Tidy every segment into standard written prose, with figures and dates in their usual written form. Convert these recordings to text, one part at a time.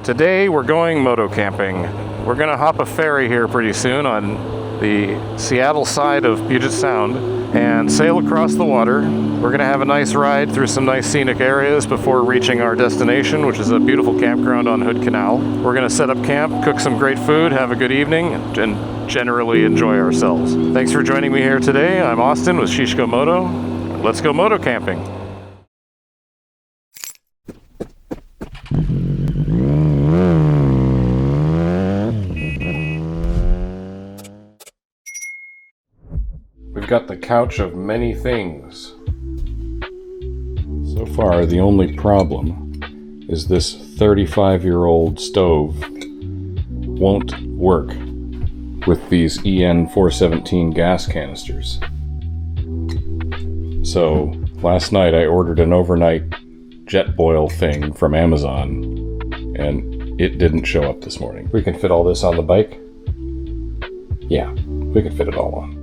Today we're going moto camping. We're gonna hop a ferry here pretty soon on the Seattle side of Puget Sound and sail across the water. We're gonna have a nice ride through some nice scenic areas before reaching our destination, which is a beautiful campground on Hood Canal. We're gonna set up camp, cook some great food, have a good evening, and generally enjoy ourselves. Thanks for joining me here today. I'm Austin with Shishko Moto. Let's go moto camping. We've got the couch of many things. So far, the only problem is this 35-year-old stove won't work with these EN417 gas canisters. So, last night I ordered an overnight jet boil thing from Amazon, and it didn't show up this morning. We can fit all this on the bike? Yeah, we can fit it all on.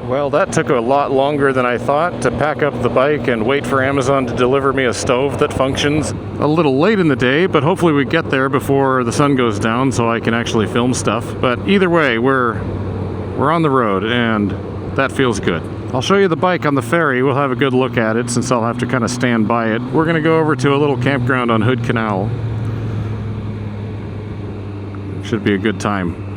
Well, that took a lot longer than I thought to pack up the bike and wait for Amazon to deliver me a stove that functions. A little late in the day, but hopefully we get there before the sun goes down so I can actually film stuff. But either way, we're on the road and that feels good. I'll show you the bike on the ferry. We'll have a good look at it since I'll have to kind of stand by it. We're going to go over to a little campground on Hood Canal. Should be a good time.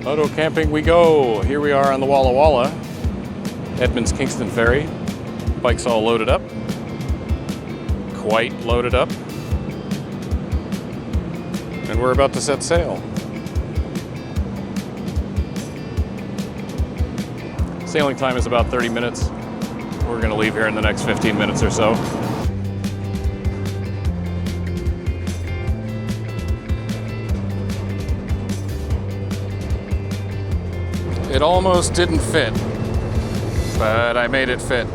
Moto camping we go. Here we are on the Walla Walla, Edmonds Kingston Ferry. Bike's all loaded up. Quite loaded up. And we're about to set sail. Sailing time is about 30 minutes. We're gonna leave here in the next 15 minutes or so. It almost didn't fit, but I made it fit.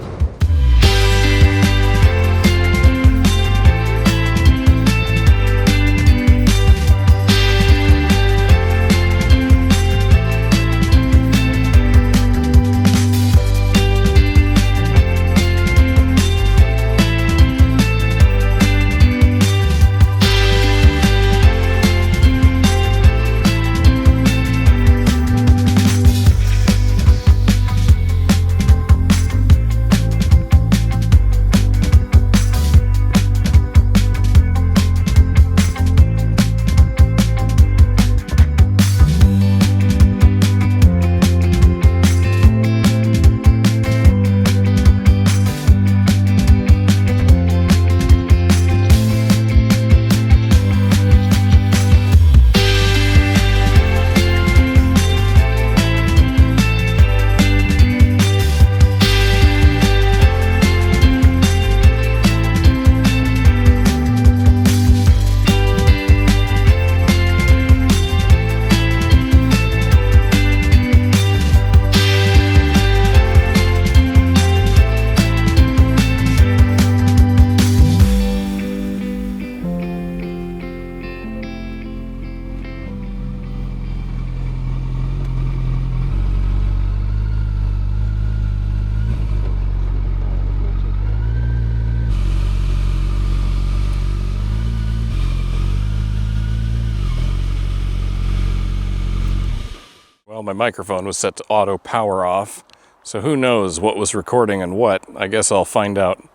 Well, my microphone was set to auto power off, so who knows what was recording and what. I guess I'll find out.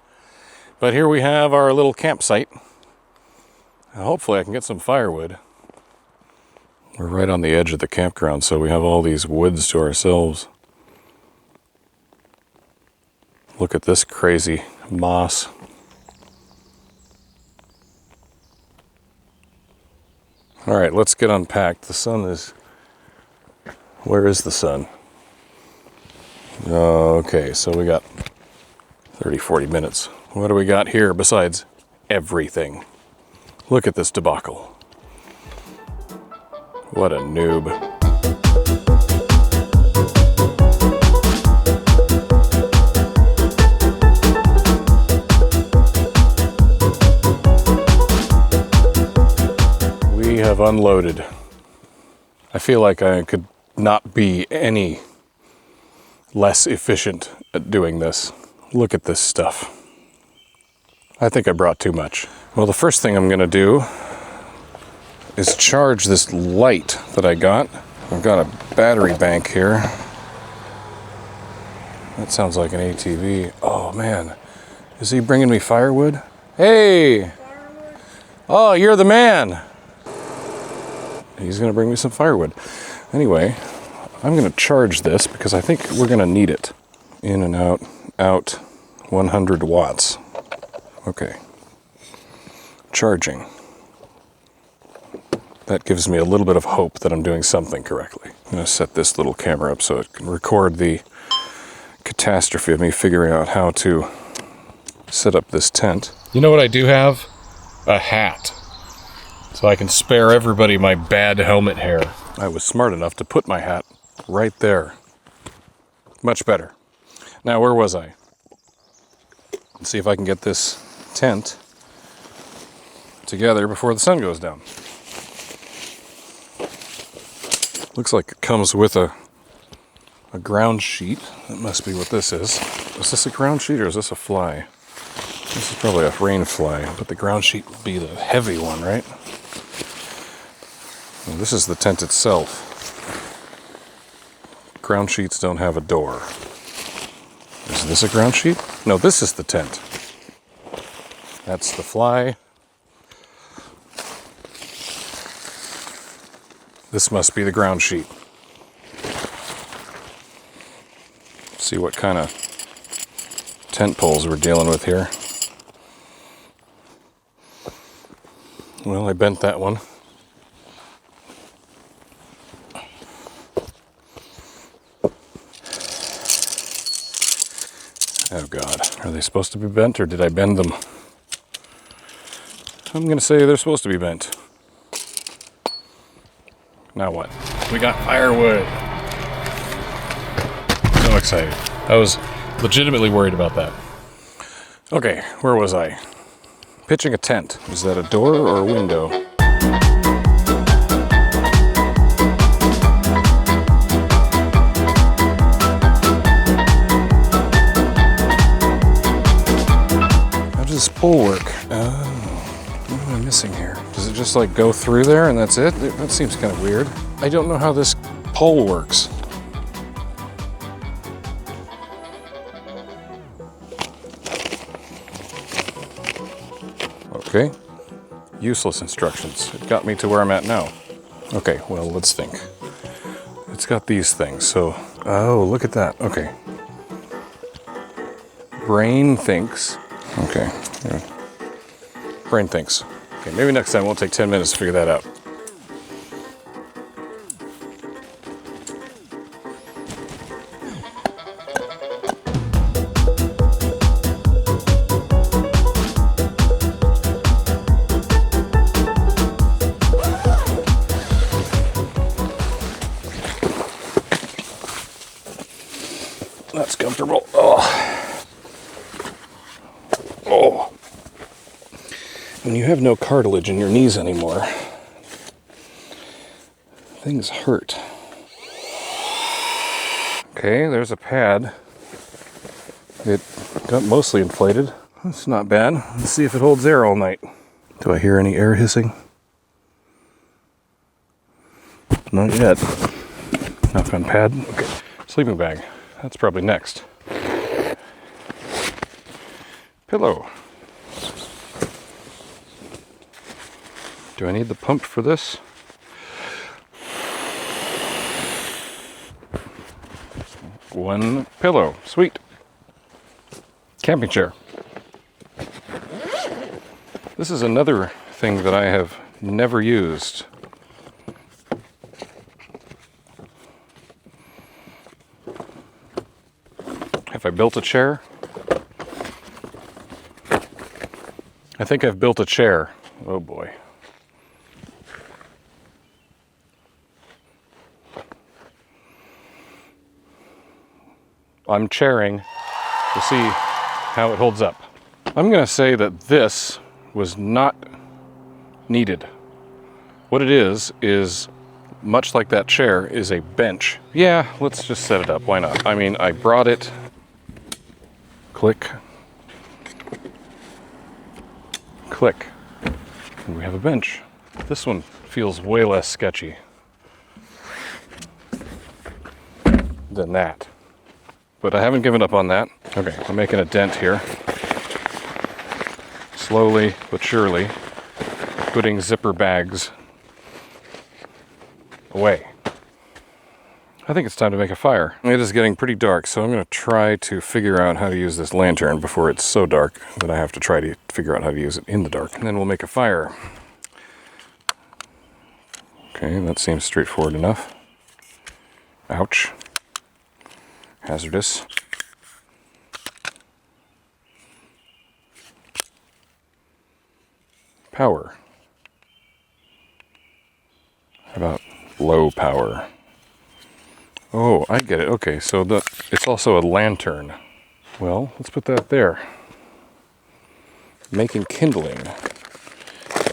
But here we have our little campsite. Hopefully I can get some firewood. We're right on the edge of the campground, so we have all these woods to ourselves. Look at this crazy moss. All right, let's get unpacked. The sun is... Where is the sun? Okay, so we got 30-40 minutes. What do we got here besides everything? Look at this debacle. What a noob. We have unloaded. I feel like I could not be any less efficient at doing this. Look at this stuff. I think I brought too much. Well, the first thing I'm gonna do is charge this light that I got. I've got a battery bank here. That sounds like an ATV. Oh man, is he bringing me firewood? Hey! Oh, you're the man! He's gonna bring me some firewood. Anyway, I'm gonna charge this because I think we're gonna need it. In and out, out, 100 watts. Okay. Charging. That gives me a little bit of hope that I'm doing something correctly. I'm gonna set this little camera up so it can record the catastrophe of me figuring out how to set up this tent. You know what I do have? A hat. So I can spare everybody my bad helmet hair. I was smart enough to put my hat right there. Much better. Now, where was I? Let's see if I can get this tent together before the sun goes down. Looks like it comes with a ground sheet. That must be what this is. Is this a ground sheet or is this a fly? This is probably a rain fly, but the ground sheet would be the heavy one, right? And this is the tent itself. Ground sheets don't have a door. Is this a ground sheet? No, this is the tent. That's the fly. This must be the ground sheet. See what kind of tent poles we're dealing with here. Well, I bent that one. Oh God, are they supposed to be bent or did I bend them? I'm gonna say they're supposed to be bent. Now what? We got firewood. So excited. I was legitimately worried about that. Okay, where was I? Pitching a tent. Is that a door or a window? How does this pole work? What am I missing here? Does it just like go through there and that's it? That seems kind of weird. I don't know how this pole works. Okay, useless instructions. It got me to where I'm at now. Okay, well, let's think. It's got these things, so, oh, look at that. Okay. Brain thinks. Okay, yeah. Brain thinks. Okay, maybe next time it won't take 10 minutes to figure that out. That's comfortable. Oh. Oh. When you have no cartilage in your knees anymore, things hurt. Okay, there's a pad. It got mostly inflated. That's not bad. Let's see if it holds air all night. Do I hear any air hissing? Not yet. Knock on pad. Okay. Sleeping bag. That's probably next. Pillow. Do I need the pump for this? One pillow. Sweet. Camping chair. This is another thing that I have never used. Have I built a chair? I think I've built a chair. Oh boy. I'm chairing to see how it holds up. I'm going to say that this was not needed. What it is much like that chair, is a bench. Yeah, let's just set it up. Why not? I mean, I brought it. Click. Click. And we have a bench. This one feels way less sketchy than that. But I haven't given up on that. Okay, I'm making a dent here. Slowly but surely, putting zipper bags away. I think it's time to make a fire. It is getting pretty dark, so I'm going to try to figure out how to use this lantern before it's so dark that I have to try to figure out how to use it in the dark. And then we'll make a fire. Okay, that seems straightforward enough. Ouch. Hazardous. Power. How about low power? Oh, I get it. Okay, so it's also a lantern. Well, let's put that there. Making kindling.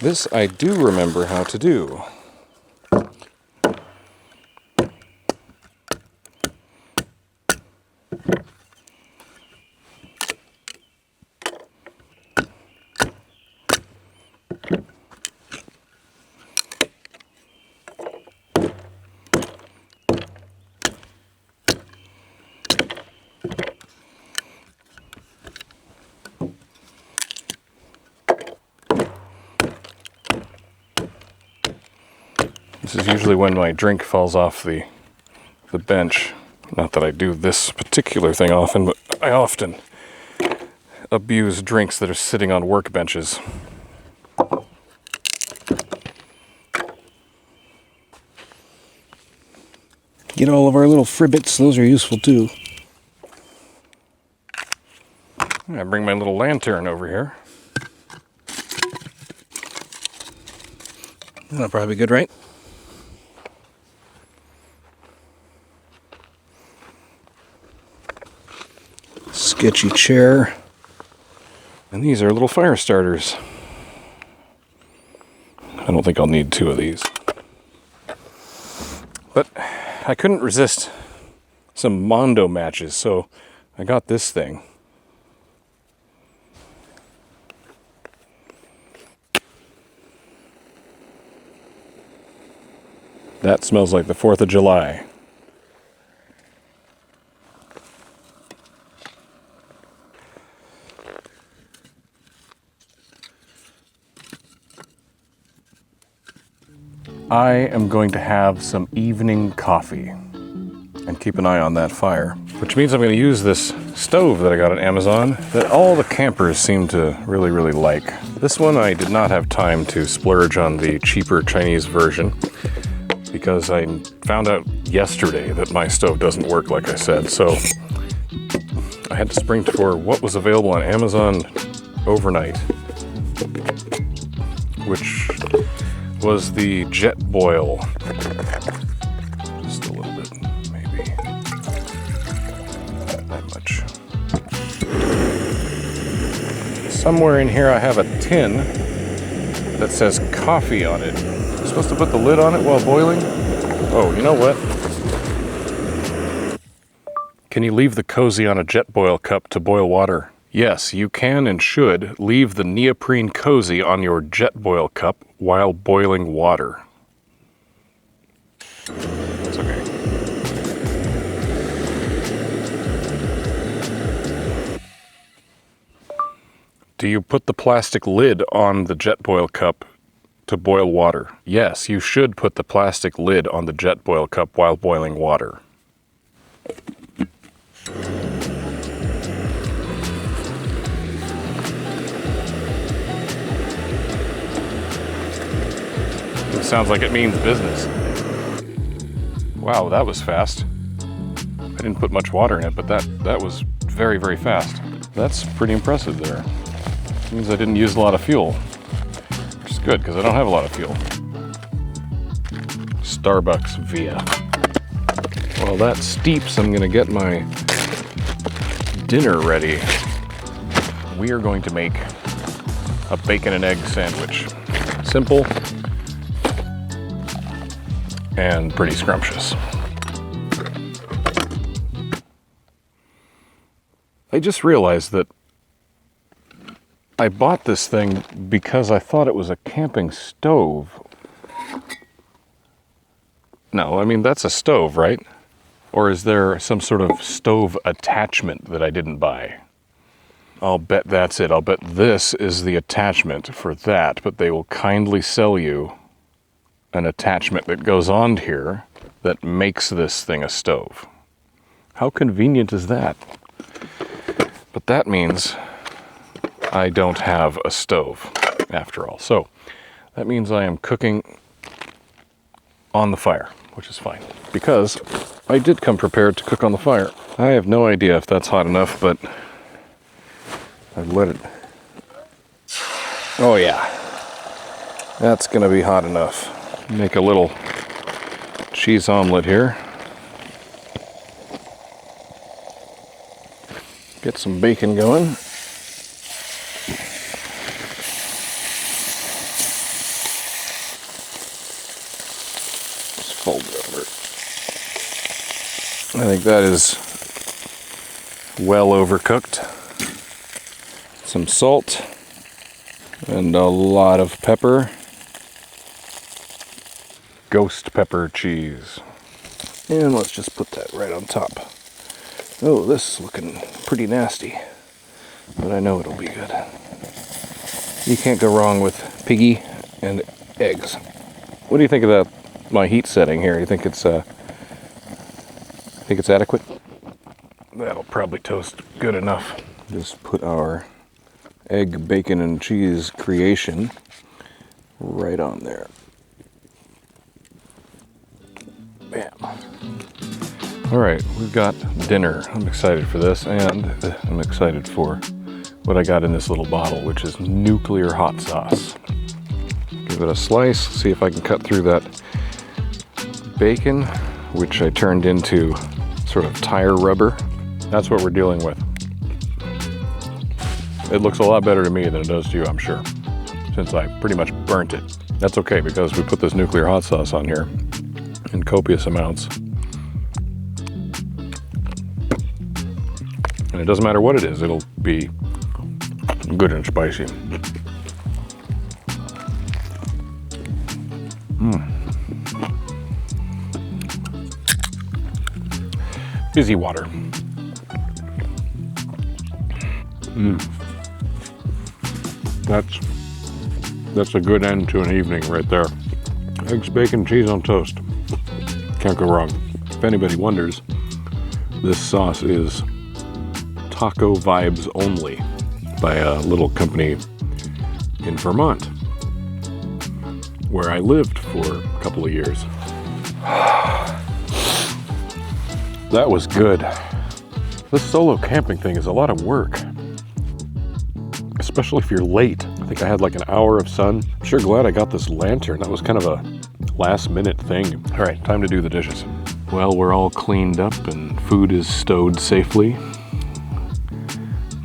This I do remember how to do. This is usually when my drink falls off the bench. Not that I do this particular thing often, but I often abuse drinks that are sitting on workbenches. Get all of our little fribbits, those are useful too. I bring my little lantern over here. That'll probably be good, right? Sketchy chair. And these are little fire starters. I don't think I'll need 2 of these. But I couldn't resist some Mondo matches, so I got this thing. That smells like the 4th of July. I am going to have some evening coffee and keep an eye on that fire, which means I'm going to use this stove that I got on Amazon that all the campers seem to really, really like. This one I did not have time to splurge on the cheaper Chinese version because I found out yesterday that my stove doesn't work like I said, so I had to spring for what was available on Amazon overnight, which was the jet boil. Just a little bit, maybe. Not that much. Somewhere in here I have a tin that says coffee on it. I'm supposed to put the lid on it while boiling? Oh, you know what? Can you leave the cozy on a jet boil cup to boil water? Yes, you can and should leave the neoprene cozy on your jet boil cup while boiling water. That's okay. Do you put the plastic lid on the jet boil cup to boil water? Yes, you should put the plastic lid on the jet boil cup while boiling water. It sounds like it means business. Wow, that was fast. I didn't put much water in it, but that was very, very fast. That's pretty impressive there. It means I didn't use a lot of fuel. Which is good, because I don't have a lot of fuel. Starbucks via. While that steeps, I'm gonna get my dinner ready. We are going to make a bacon and egg sandwich. Simple. and pretty scrumptious. I just realized that I bought this thing because I thought it was a camping stove. No, I mean, that's a stove, right? Or is there some sort of stove attachment that I didn't buy? I'll bet that's it. I'll bet this is the attachment for that, but they will kindly sell you an attachment that goes on here that makes this thing a stove. How convenient is that? But that means I don't have a stove after all. So that means I am cooking on the fire, which is fine, because I did come prepared to cook on the fire. I have no idea if that's hot enough, but I've let it. Oh yeah, that's gonna be hot enough. Make a little cheese omelet here. Get some bacon going. Just fold it over. I think that is well overcooked. Some salt and a lot of pepper. Ghost pepper cheese. And let's just put that right on top. Oh, this is looking pretty nasty, but I know it'll be good. You can't go wrong with piggy and eggs. What do you think of that? My heat setting here? You think it's adequate? That'll probably toast good enough. Just put our egg, bacon, and cheese creation right on there. Bam. All right, we've got dinner. I'm excited for this, and I'm excited for what I got in this little bottle, which is nuclear hot sauce. Give it a slice, see if I can cut through that bacon, which I turned into sort of tire rubber. That's what we're dealing with. It looks a lot better to me than it does to you, I'm sure, since I pretty much burnt it. That's okay, because we put this nuclear hot sauce on here in copious amounts. And it doesn't matter what it is, it'll be good and spicy. Fizzy water. That's a good end to an evening right there. Eggs, bacon, cheese on toast. Can't go wrong. If anybody wonders, this sauce is Taco Vibes Only by a little company in Vermont, where I lived for a couple of years. That was good. This solo camping thing is a lot of work, especially if you're late. I think I had like an hour of sun. I'm sure glad I got this lantern. That was kind of a last minute thing. All right, time to do the dishes. Well, we're all cleaned up and food is stowed safely.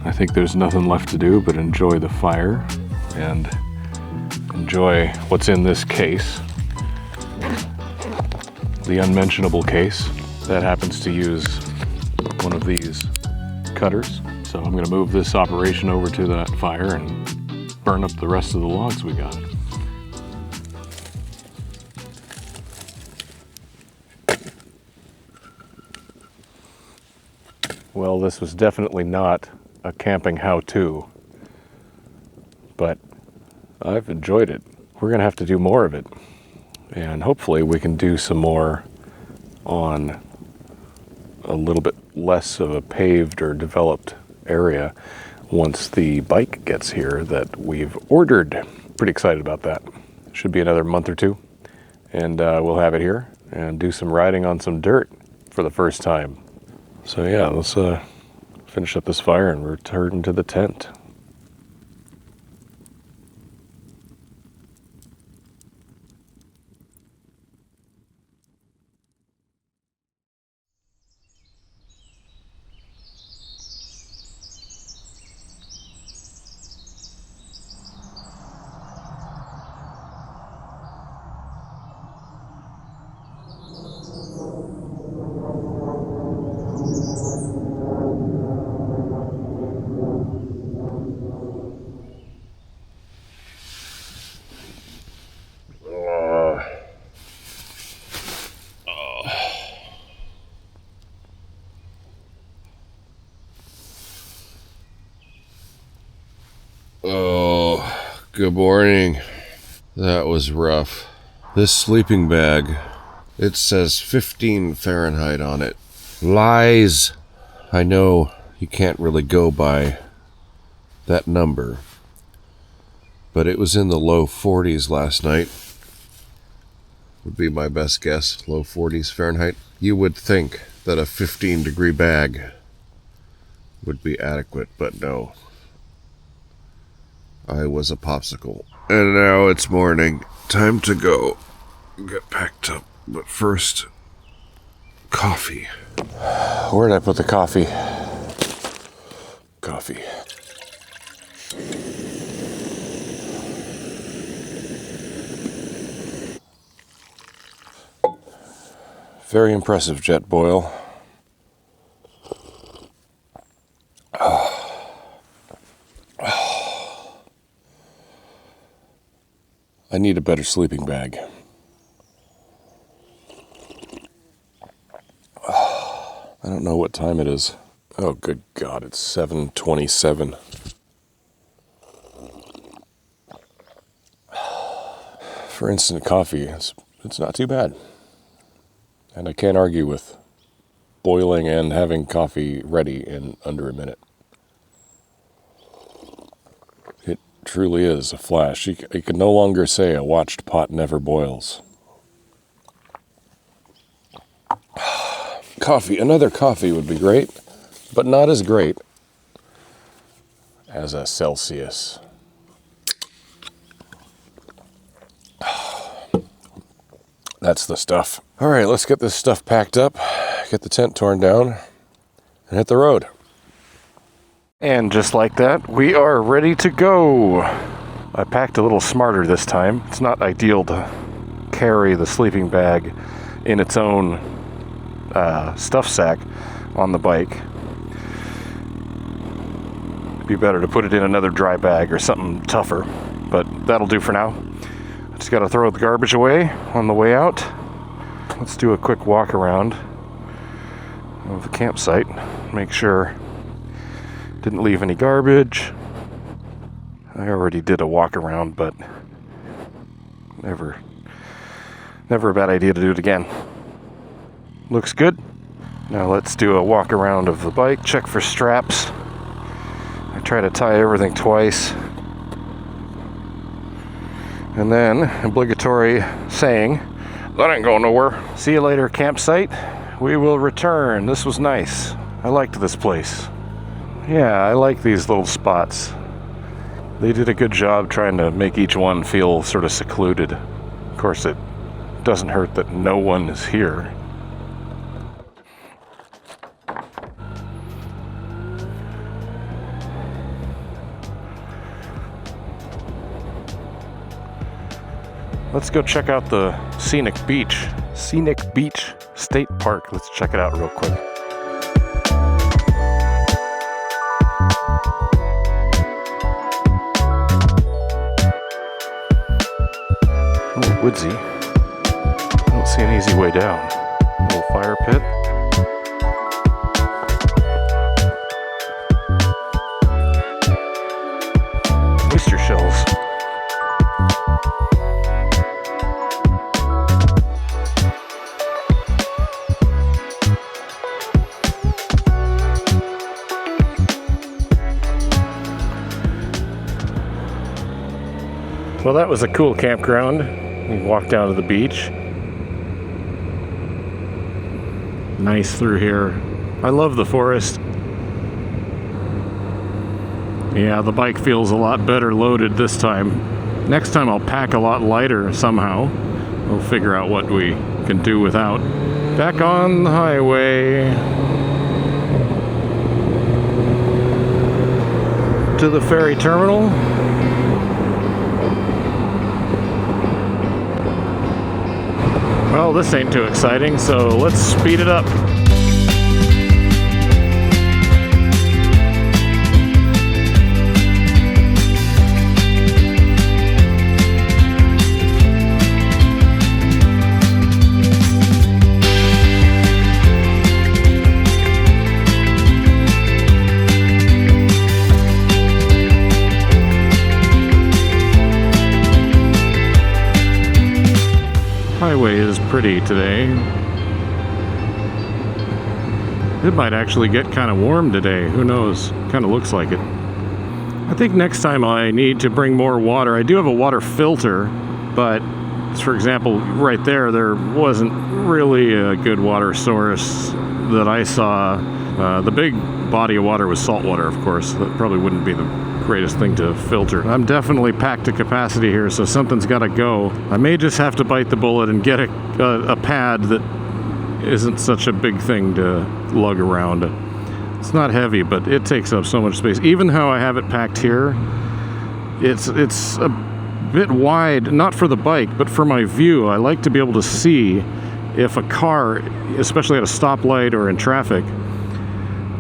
I think there's nothing left to do but enjoy the fire and enjoy what's in this case. The unmentionable case that happens to use one of these cutters. So I'm gonna move this operation over to that fire and burn up the rest of the logs we got. Well, this was definitely not a camping how-to, but I've enjoyed it. We're gonna have to do more of it, and hopefully we can do some more on a little bit less of a paved or developed area once the bike gets here that we've ordered. Pretty excited about that. Should be another month or two, and we'll have it here and do some riding on some dirt for the first time. So yeah, let's finish up this fire and return to the tent. Oh, good morning. That was rough. This sleeping bag, it says 15 Fahrenheit on it. Lies! I know you can't really go by that number, but it was in the low 40s last night. Would be my best guess, low 40s Fahrenheit. You would think that a 15-degree bag would be adequate, but no. I was a popsicle. And now it's morning. Time to go get packed up. But first, coffee. Where did I put the coffee? Coffee. Very impressive, Jet Boyle. I need a better sleeping bag. I don't know what time it is. Oh, good God, it's 7:27. For instant coffee, it's not too bad. And I can't argue with boiling and having coffee ready in under a minute. It truly is a flash. You can no longer say a watched pot never boils. Coffee, another coffee would be great, but not as great as a Celsius. That's the stuff. All right, let's get this stuff packed up, get the tent torn down, and hit the road. And just like that, we are ready to go. I packed a little smarter this time. It's not ideal to carry the sleeping bag in its own stuff sack on the bike. It'd be better to put it in another dry bag or something tougher, but that'll do for now. Just got to throw the garbage away on the way out. Let's do a quick walk around of the campsite. Make sure didn't leave any garbage. I already did a walk around, but never a bad idea to do it again. Looks good. Now let's do a walk around of the bike, check for straps. I try to tie everything twice. And then, obligatory saying, that ain't going nowhere. See you later, campsite. We will return. This was nice. I liked this place. Yeah, I like these little spots. They did a good job trying to make each one feel sort of secluded. Of course, it doesn't hurt that no one is here. Let's go check out the Scenic Beach. Scenic Beach State Park. Let's check it out real quick. A little woodsy. I don't see an easy way down. A little fire pit. Oyster shells. Well, that was a cool campground. We walked down to the beach. Nice through here. I love the forest. Yeah, the bike feels a lot better loaded this time. Next time I'll pack a lot lighter somehow. We'll figure out what we can do without. Back on the highway. To the ferry terminal. Well, this ain't too exciting, so let's speed it up. highway is pretty today. It might actually get kind of warm today. Who knows? Kind of looks like it. I think next time I need to bring more water. I do have a water filter, but for example, right there wasn't really a good water source that I saw. The big body of water was salt water, of course. That probably wouldn't be the greatest thing to filter. I'm definitely packed to capacity here, so something's got to go. I may just have to bite the bullet and get a pad that isn't such a big thing to lug around. It's not heavy, but it takes up so much space. Even how I have it packed here, it's a bit wide, not for the bike, but for my view. I like to be able to see if a car, especially at a stoplight or in traffic,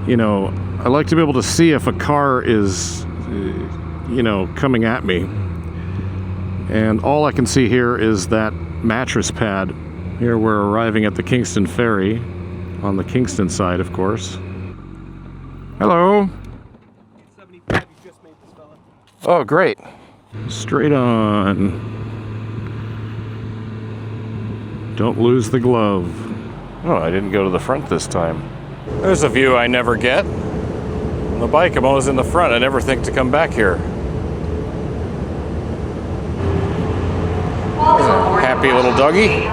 you know, I like to be able to see if a car is, you know, coming at me. And all I can see here is that mattress pad. Here we're arriving at the Kingston Ferry, on the Kingston side, of course. Hello. 75, you just made this fella. Oh, great. Straight on. Don't lose the glove. Oh, I didn't go to the front this time. There's a view I never get. On the bike, I'm always in the front. I never think to come back here. There's a happy little doggy.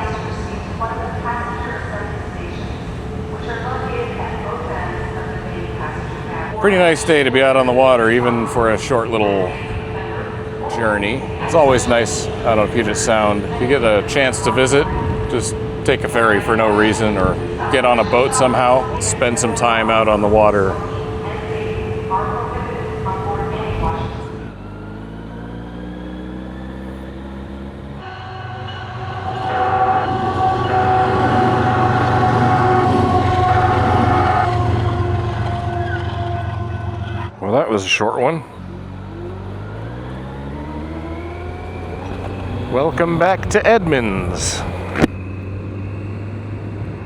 Pretty nice day to be out on the water, even for a short little journey. It's always nice out on Puget Sound. If you get a chance to visit, just take a ferry for no reason or get on a boat somehow, spend some time out on the water. Well, that was a short one. Welcome back to Edmonds.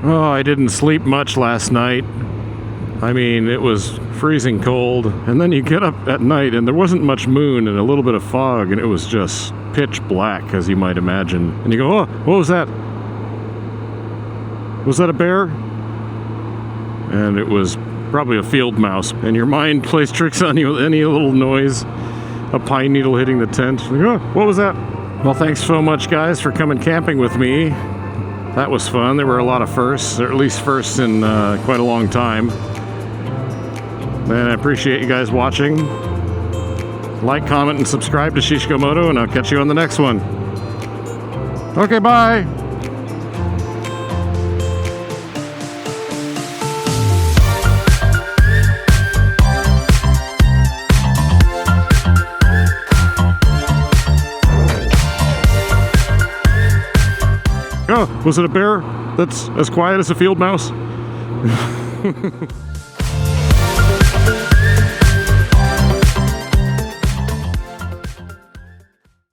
Oh, I didn't sleep much last night. I mean, it was freezing cold, and then you get up at night and there wasn't much moon and a little bit of fog, and it was just pitch black, as you might imagine. And you go, oh, what was that? Was that a bear? And it was probably a field mouse, and your mind plays tricks on you with any little noise, a pine needle hitting the tent. Like, oh, what was that? Well, thanks so much, guys, for coming camping with me. That was fun. There were a lot of firsts, or at least firsts in quite a long time. And I appreciate you guys watching. Like, comment, and subscribe to Shishko Moto, and I'll catch you on the next one. Okay, bye! Oh, was it a bear that's as quiet as a field mouse?